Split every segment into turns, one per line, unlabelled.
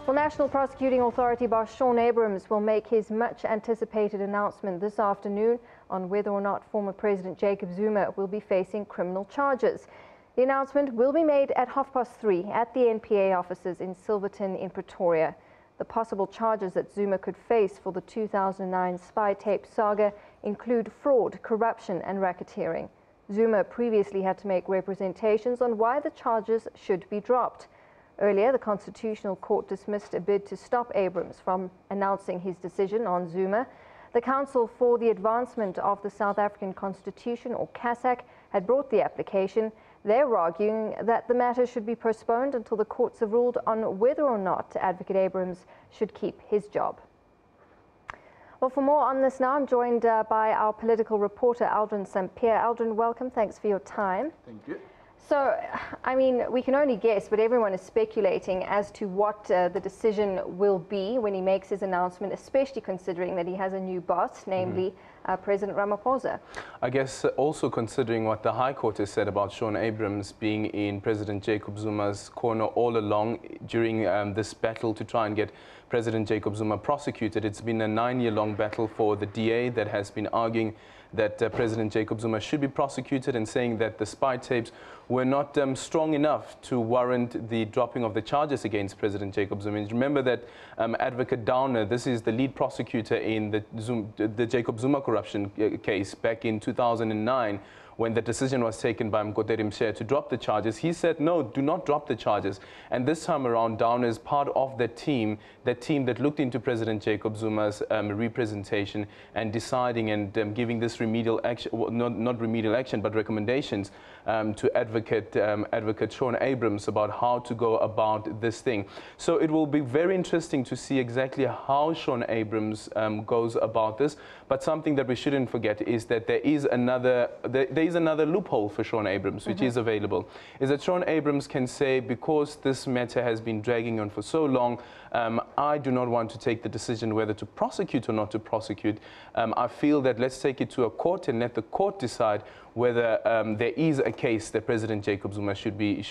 Well, National Prosecuting Authority boss Shaun Abrahams will make his much-anticipated announcement this afternoon on whether or not former President Jacob Zuma will be facing criminal charges. The announcement will be made at 3:30 at the NPA offices in Silverton in Pretoria. The possible charges that Zuma could face for the 2009 spy tape saga include fraud, corruption and racketeering. Zuma previously had to make representations on why the charges should be dropped. Earlier, the Constitutional Court dismissed a bid to stop Abrahams from announcing his decision on Zuma. The Council for the Advancement of the South African Constitution, or CASAC, had brought the application. They're arguing that the matter should be postponed until the courts have ruled on whether or not Advocate Abrahams should keep his job. Well, for more on this now, I'm joined by our political reporter, Aldrin Sampear. Aldrin, welcome. Thanks for your time.
Thank you.
So, I mean, we can only guess, but everyone is speculating as to what the decision will be when he makes his announcement, especially considering that he has a new boss, namely President Ramaphosa.
I guess also considering what the High Court has said about Shaun Abrahams being in President Jacob Zuma's corner all along during this battle to try and get President Jacob Zuma prosecuted. It's been a 9-year-long battle for the DA that has been arguing that President Jacob Zuma should be prosecuted and saying that the spy tapes were not strong enough to warrant the dropping of the charges against President Jacob Zuma. And remember that Advocate Downer, this is the lead prosecutor in the Jacob Zuma corruption case back in 2009, when the decision was taken by Mkoterimshe to drop the charges. He said, no, do not drop the charges. And this time around, Downer is part of that team that looked into President Jacob Zuma's representation and deciding and giving this remedial action, well, not remedial action, but recommendations to Advocate Shaun Abrahams about how to go about this thing. So it will be very interesting to see exactly how Shaun Abrahams goes about this. But something that we shouldn't forget is that there is another loophole for Shaun Abrahams, which is available, is that Shaun Abrahams can say, because this matter has been dragging on for so long, I do not want to take the decision whether to prosecute or not to prosecute. I feel that let's take it to a court and let the court decide whether there is a case that President Jacob Zuma should be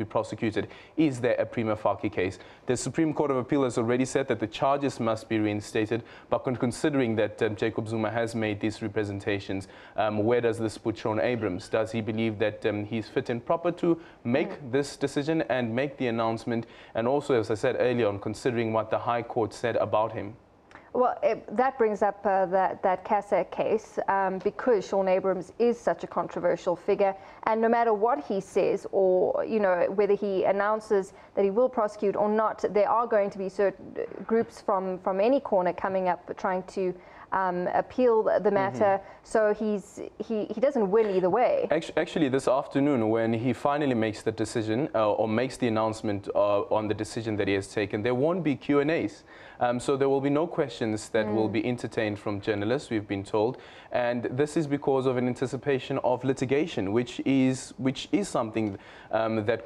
prosecuted. Is there a prima facie case? The Supreme Court of Appeal has already said that the charges must be reinstated, but considering that Jacob Zuma has made these representations, where does this put Shaun Abrahams? Does he believe that he's fit and proper to make this decision and make the announcement? And also, as I said earlier on, considering what the High Court said about him.
Well, that brings up that CASAC case because Shaun Abrahams is such a controversial figure, and no matter what he says, or whether he announces that he will prosecute or not, there are going to be certain groups from any corner coming up trying to appeal the matter. So he doesn't win either way.
Actually, this afternoon, when he finally makes the decision or makes the announcement on the decision that he has taken, there won't be Q&As. So there will be no questions that will be entertained from journalists, we've been told. And this is because of an anticipation of litigation, which is something that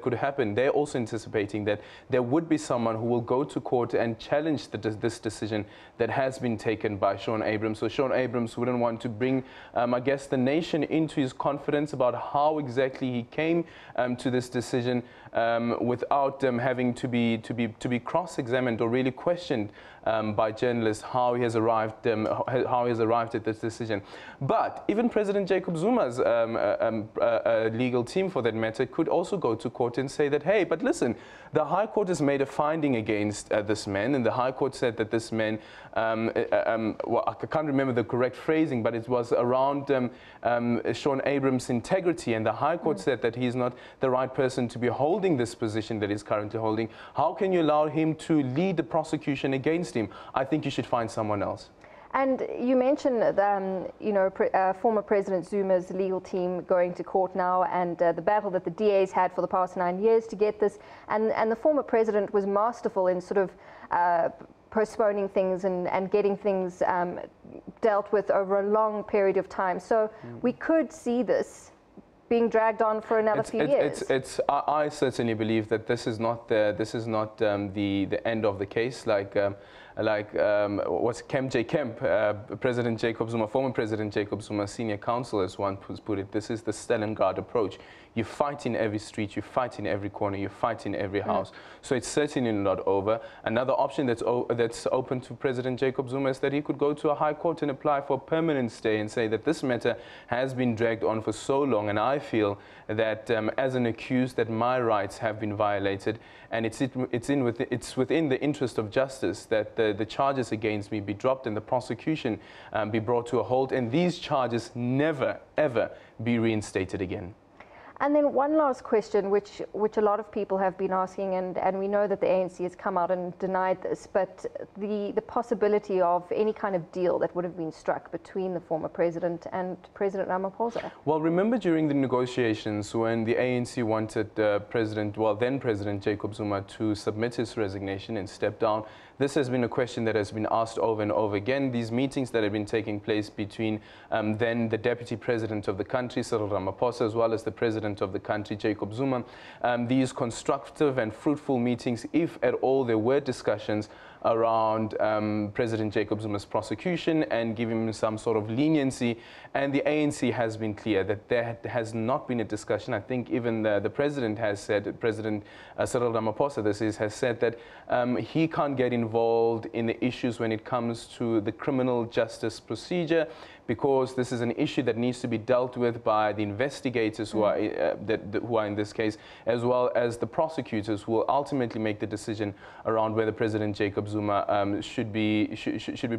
could happen. They're also anticipating that there would be someone who will go to court and challenge this decision that has been taken by Shaun Abrahams. So Shaun Abrahams wouldn't want to bring, I guess, the nation into his confidence about how exactly he came to this decision without having to be cross-examined or really questioned by journalists how he has arrived at this decision. But even President Jacob Zuma's legal team, for that matter, could also go to court and say that, hey, but listen, the High Court has made a finding against this man, and the High Court said that this man, well, I can't remember the correct phrasing, but it was around Shaun Abrahams' integrity, and the High Court said that he's not the right person to be holding this position that he's currently holding. How can you allow him to lead the prosecution against him? I think you should find someone else.
And you mentioned, former President Zuma's legal team going to court now, and the battle that the DA's had for the past 9 years to get this. And the former president was masterful in sort of postponing things and getting things dealt with over a long period of time. So we could see this being dragged on for another few years.
I certainly believe that this is not the end of the case. What's J. Kemp, President Jacob Zuma, former President Jacob Zuma, senior counsel, as one put it, this is the Stalingrad approach. You fight in every street, you fight in every corner, you fight in every house. So it's certainly not over. Another option that's open to President Jacob Zuma is that he could go to a high court and apply for a permanent stay and say that this matter has been dragged on for so long, and I feel that as an accused that my rights have been violated, and it's within the interest of justice that the charges against me be dropped and the prosecution be brought to a halt, and these charges never, ever be reinstated again.
And then one last question, which a lot of people have been asking, and we know that the ANC has come out and denied this, but the possibility of any kind of deal that would have been struck between the former president and President Ramaphosa.
Well, remember during the negotiations when the ANC wanted then President Jacob Zuma to submit his resignation and step down, this has been a question that has been asked over and over again. These meetings that have been taking place between then the Deputy President of the country, Cyril Ramaphosa, as well as the President of the country, Jacob Zuma, these constructive and fruitful meetings, if at all there were discussions around President Jacob Zuma's prosecution and giving him some sort of leniency, and the ANC has been clear that there has not been a discussion. I think even the President has said, President Cyril Ramaphosa has said that he can't get involved in the issues when it comes to the criminal justice procedure, because this is an issue that needs to be dealt with by the investigators who are in this case, as well as the prosecutors who will ultimately make the decision around whether President Jacob Zuma should be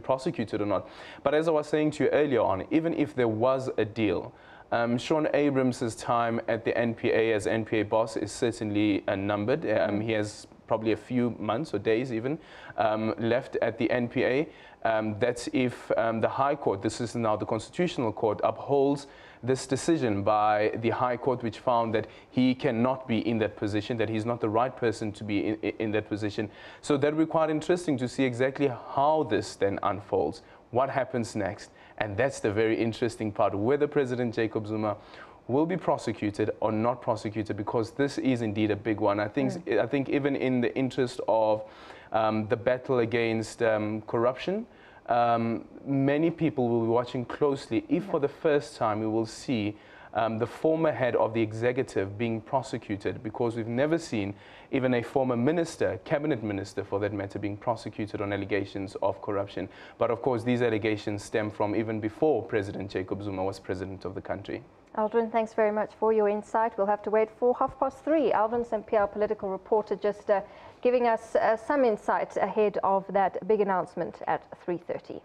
prosecuted or not. But as I was saying to you earlier on, even if there was a deal, Shaun Abrahams' time at the NPA as NPA boss is certainly numbered. He has probably a few months or days even left at the NPA. That's if the High Court, this is now the Constitutional Court, upholds this decision by the High Court, which found that he cannot be in that position, that he's not the right person to be in that position. So that will be quite interesting to see exactly how this then unfolds, what happens next. And that's the very interesting part, whether President Jacob Zuma will be prosecuted or not prosecuted, because this is indeed a big one. I think even in the interest of the battle against corruption, many people will be watching closely if for the first time we will see the former head of the executive being prosecuted, because we've never seen even a former minister, cabinet minister for that matter, being prosecuted on allegations of corruption. But of course, these allegations stem from even before President Jacob Zuma was president of the country.
Aldrin, thanks very much for your insight. We'll have to wait for 3:30. Aldrin Sampear, political reporter, just giving us some insight ahead of that big announcement at 3:30.